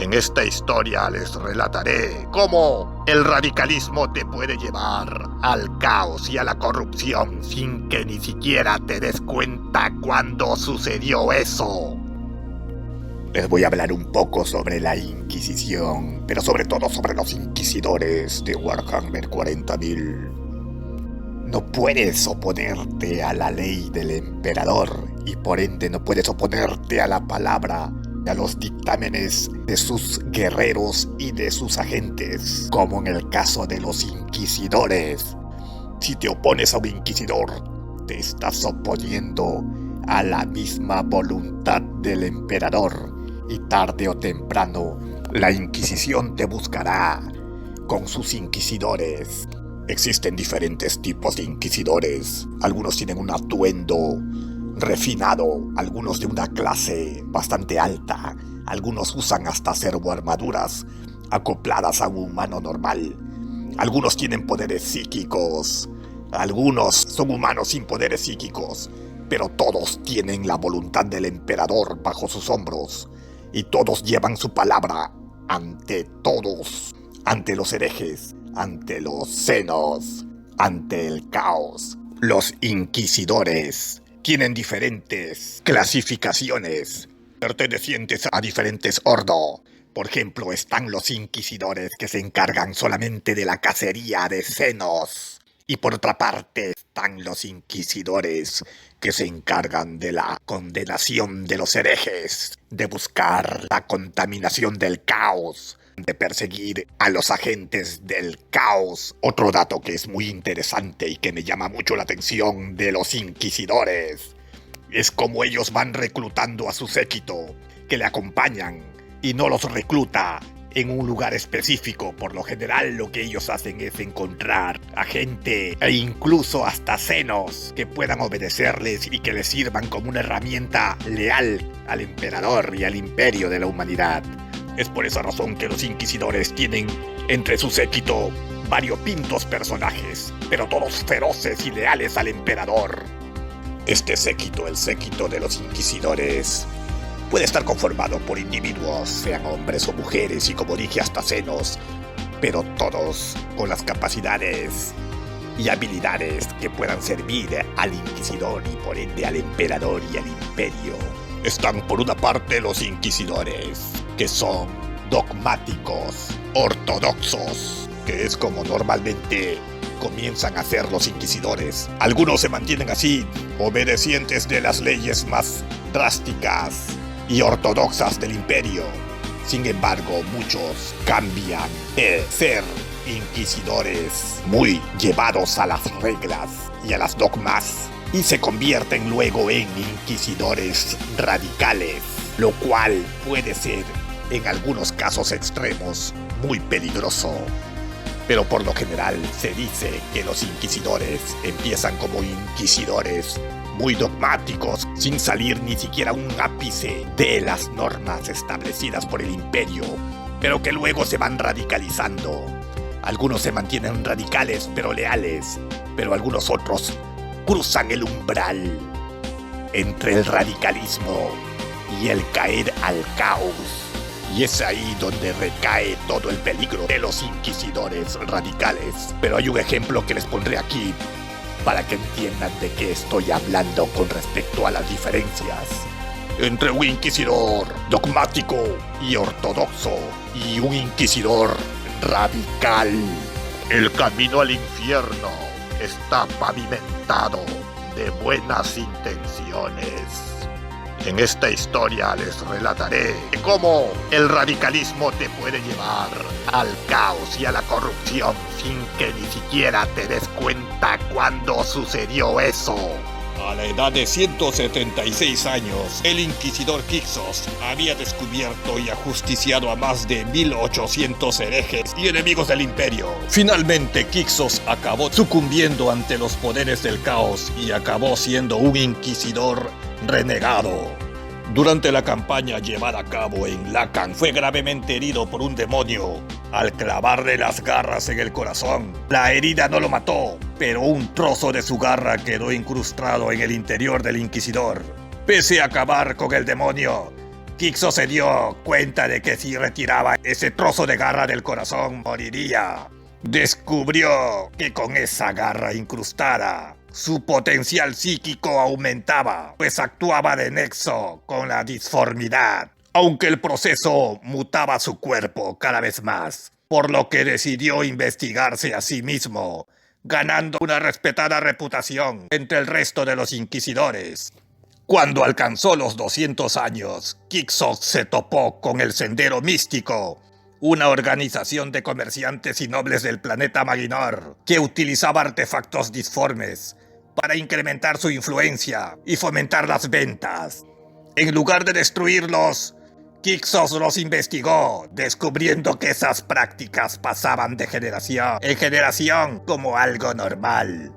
En esta historia les relataré cómo el radicalismo te puede llevar al caos y a la corrupción sin que ni siquiera te des cuenta cuando sucedió eso. Les voy a hablar un poco sobre la Inquisición, pero sobre todo sobre los inquisidores de Warhammer 40.000. No puedes oponerte a la ley del emperador y por ende no puedes oponerte a la palabra, a los dictámenes de sus guerreros y de sus agentes, como en el caso de los inquisidores. Si te opones a un inquisidor, te estás oponiendo a la misma voluntad del emperador y tarde o temprano la Inquisición te buscará con sus inquisidores. Existen diferentes tipos de inquisidores. Algunos tienen un atuendo refinado, algunos de una clase bastante alta, algunos usan hasta servoarmaduras acopladas a un humano normal, algunos tienen poderes psíquicos, algunos son humanos sin poderes psíquicos, pero todos tienen la voluntad del emperador bajo sus hombros y todos llevan su palabra ante todos, ante los herejes, ante los senos, ante el caos. Los inquisidores tienen diferentes clasificaciones pertenecientes a diferentes ordos. Por ejemplo, están los inquisidores que se encargan solamente de la cacería de senos. Y por otra parte están los inquisidores que se encargan de la condenación de los herejes, de buscar la contaminación del caos, de perseguir a los agentes del caos. Otro dato que es muy interesante y que me llama mucho la atención de los inquisidores es cómo ellos van reclutando a su séquito, que le acompañan, y no los recluta en un lugar específico. Por lo general lo que ellos hacen es encontrar a gente e incluso hasta senos que puedan obedecerles y que les sirvan como una herramienta leal al emperador y al imperio de la humanidad. Es por esa razón que los inquisidores tienen entre su séquito variopintos personajes, pero todos feroces y leales al emperador. Este séquito, el séquito de los inquisidores, puede estar conformado por individuos, sean hombres o mujeres y, como dije, hasta senos, pero todos con las capacidades y habilidades que puedan servir al inquisidor y por ende al emperador y al imperio. Están por una parte los inquisidores, que son dogmáticos, ortodoxos, que es como normalmente comienzan a ser los inquisidores. Algunos se mantienen así, obedecientes de las leyes más drásticas y ortodoxas del imperio. Sin embargo, muchos cambian de ser inquisidores muy llevados a las reglas y a las dogmas y se convierten luego en inquisidores radicales, lo cual puede ser, en algunos casos extremos, muy peligroso. Pero por lo general se dice que los inquisidores empiezan como inquisidores muy dogmáticos, sin salir ni siquiera un ápice de las normas establecidas por el imperio, pero que luego se van radicalizando. Algunos se mantienen radicales pero leales, pero algunos otros cruzan el umbral entre el radicalismo y el caer al caos. Y es ahí donde recae todo el peligro de los inquisidores radicales. Pero hay un ejemplo que les pondré aquí para que entiendan de qué estoy hablando con respecto a las diferencias entre un inquisidor dogmático y ortodoxo y un inquisidor radical. El camino al infierno está pavimentado de buenas intenciones. En esta historia les relataré cómo el radicalismo te puede llevar al caos y a la corrupción sin que ni siquiera te des cuenta cuando sucedió eso. A la edad de 176 años, el inquisidor Kixos había descubierto y ajusticiado a más de 1800 herejes y enemigos del imperio. Finalmente, Kixos acabó sucumbiendo ante los poderes del caos y acabó siendo un inquisidor renegado. Durante la campaña llevada a cabo en Lacan, fue gravemente herido por un demonio al clavarle las garras en el corazón. La herida no lo mató, pero un trozo de su garra quedó incrustado en el interior del inquisidor. Pese a acabar con el demonio, Kixos se dio cuenta de que si retiraba ese trozo de garra del corazón moriría. Descubrió que con esa garra incrustada, su potencial psíquico aumentaba, pues actuaba de nexo con la disformidad, aunque el proceso mutaba su cuerpo cada vez más, por lo que decidió investigarse a sí mismo, ganando una respetada reputación entre el resto de los inquisidores. Cuando alcanzó los 200 años, Kixos se topó con el Sendero Místico, una organización de comerciantes y nobles del planeta Maginor que utilizaba artefactos disformes para incrementar su influencia y fomentar las ventas. En lugar de destruirlos, Kixos los investigó, descubriendo que esas prácticas pasaban de generación en generación como algo normal,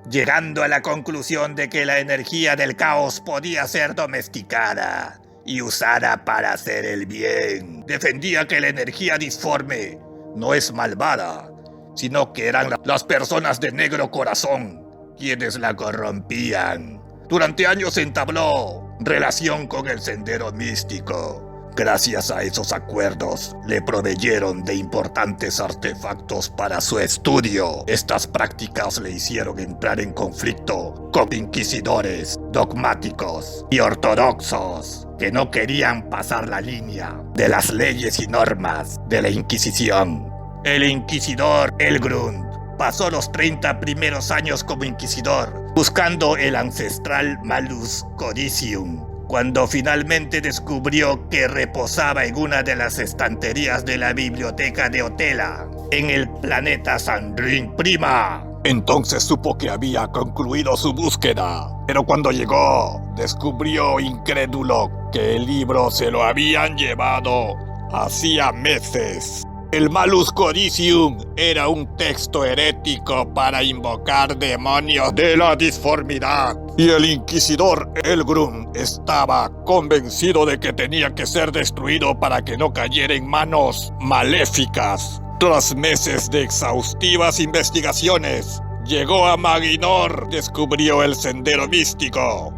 llegando a la conclusión de que la energía del caos podía ser domesticada y usada para hacer el bien. Defendía que la energía disforme no es malvada, sino que eran las personas de negro corazón quienes la corrompían. Durante años entabló relación con el Sendero Místico. Gracias a esos acuerdos, le proveyeron de importantes artefactos para su estudio. Estas prácticas le hicieron entrar en conflicto con inquisidores dogmáticos y ortodoxos que no querían pasar la línea de las leyes y normas de la Inquisición. El inquisidor Elgrund pasó los 30 primeros años como inquisidor, buscando el ancestral Malus Codicium, cuando finalmente descubrió que reposaba en una de las estanterías de la biblioteca de Otela, en el planeta Sandrin Prima. Entonces supo que había concluido su búsqueda, pero cuando llegó, descubrió incrédulo que el libro se lo habían llevado hacía meses. El Malus Codicium era un texto herético para invocar demonios de la disformidad. Y el inquisidor Elgrund estaba convencido de que tenía que ser destruido para que no cayera en manos maléficas. Tras meses de exhaustivas investigaciones, llegó a Maginor, descubrió el Sendero Místico.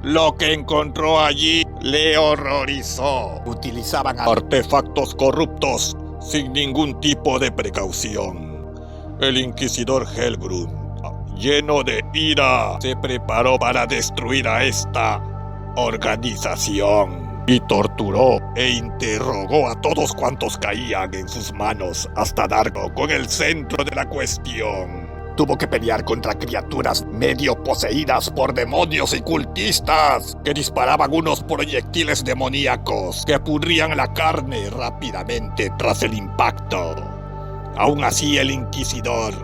Lo que encontró allí le horrorizó. Utilizaban artefactos corruptos sin ningún tipo de precaución. El inquisidor Helgrund, lleno de ira, se preparó para destruir a esta organización y torturó e interrogó a todos cuantos caían en sus manos hasta dar con el centro de la cuestión. Tuvo que pelear contra criaturas medio poseídas por demonios y cultistas que disparaban unos proyectiles demoníacos que pudrían la carne rápidamente tras el impacto. Aún así, el inquisidor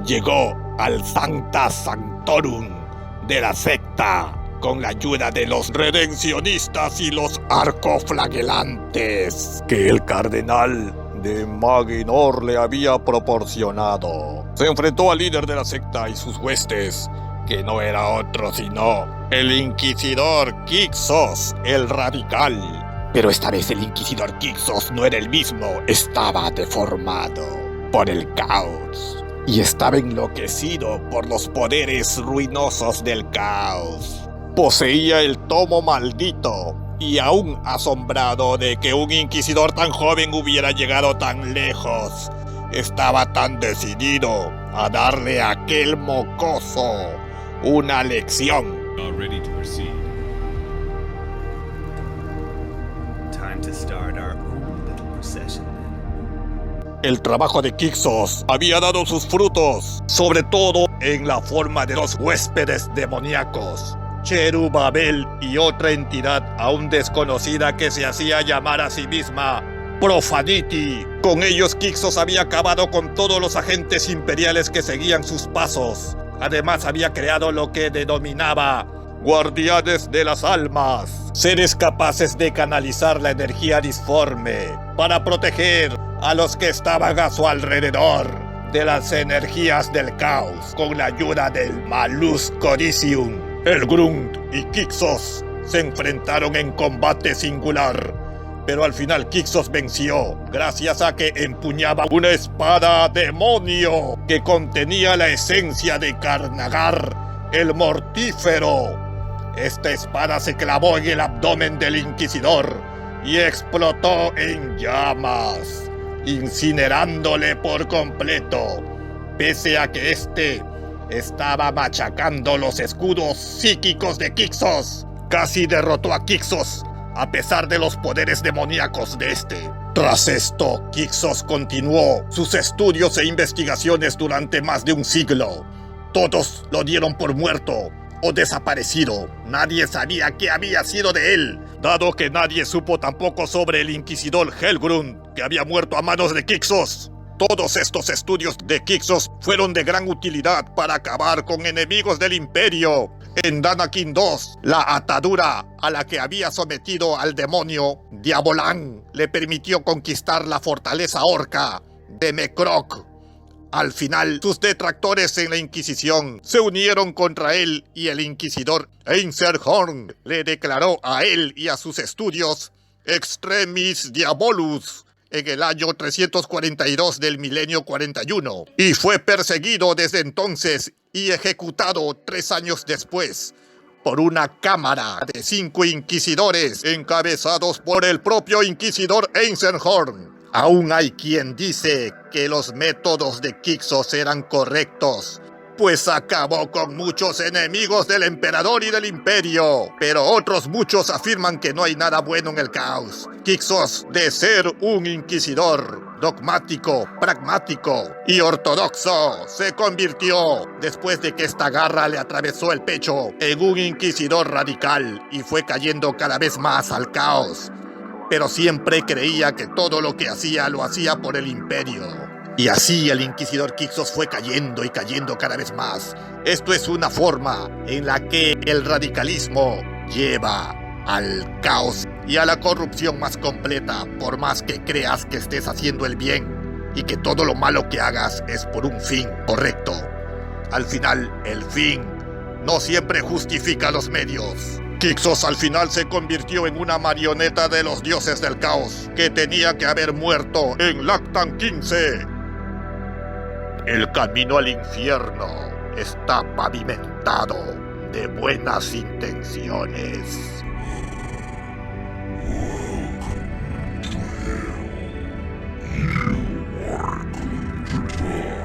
llegó al Sancta Sanctorum de la secta con la ayuda de los redencionistas y los arcoflagelantes que el cardenal de Maginor le había proporcionado. Se enfrentó al líder de la secta y sus huestes, que no era otro sino el inquisidor Kixos, el radical. Pero esta vez el inquisidor Kixos no era el mismo, estaba deformado por el caos y estaba enloquecido por los poderes ruinosos del caos. Poseía el tomo maldito y aún asombrado de que un inquisidor tan joven hubiera llegado tan lejos, estaba tan decidido a darle a aquel mocoso una lección. All ready to proceed. Time to start our own little procession then. El trabajo de Kixos había dado sus frutos, sobre todo en la forma de los huéspedes demoníacos, Cherubabel y otra entidad aún desconocida que se hacía llamar a sí misma Profaniti. Con ellos Kixos había acabado con todos los agentes imperiales que seguían sus pasos. Además había creado lo que denominaba guardianes de las almas, seres capaces de canalizar la energía disforme para proteger a los que estaban a su alrededor de las energías del caos con la ayuda del Malus Codicium. Elgrund y Kixos se enfrentaron en combate singular, pero al final Kixos venció gracias a que empuñaba una espada demonio que contenía la esencia de Carnagar, el mortífero. Esta espada se clavó en el abdomen del inquisidor y explotó en llamas, incinerándole por completo, pese a que este estaba machacando los escudos psíquicos de Kixos. Casi derrotó a Kixos, a pesar de los poderes demoníacos de este. Tras esto, Kixos continuó sus estudios e investigaciones durante más de un siglo. Todos lo dieron por muerto o desaparecido. Nadie sabía qué había sido de él, dado que nadie supo tampoco sobre el inquisidor Helgrund, que había muerto a manos de Kixos. Todos estos estudios de Kixos fueron de gran utilidad para acabar con enemigos del Imperio. En Danakin II, la atadura a la que había sometido al demonio Diabolán le permitió conquistar la fortaleza orca de Mekrok. Al final, sus detractores en la Inquisición se unieron contra él y el inquisidor Einserhorn le declaró a él y a sus estudios Extremis Diabolus en el año 342 del milenio 41, y fue perseguido desde entonces y ejecutado 3 años después por una cámara de 5 inquisidores encabezados por el propio inquisidor Einserhorn. Aún hay quien dice que los métodos de Kixos eran correctos, pues acabó con muchos enemigos del emperador y del imperio, pero otros muchos afirman que no hay nada bueno en el caos. Kixos, de ser un inquisidor dogmático, pragmático y ortodoxo, se convirtió, después de que esta garra le atravesó el pecho, en un inquisidor radical y fue cayendo cada vez más al caos. Pero siempre creía que todo lo que hacía lo hacía por el imperio. Y así el inquisidor Kixos fue cayendo y cayendo cada vez más. Esto es una forma en la que el radicalismo lleva al caos y a la corrupción más completa, por más que creas que estés haciendo el bien y que todo lo malo que hagas es por un fin correcto. Al final, el fin no siempre justifica los medios. Kixos al final se convirtió en una marioneta de los dioses del caos, que tenía que haber muerto en Lactan 15. El camino al infierno está pavimentado de buenas intenciones. Welcome to hell.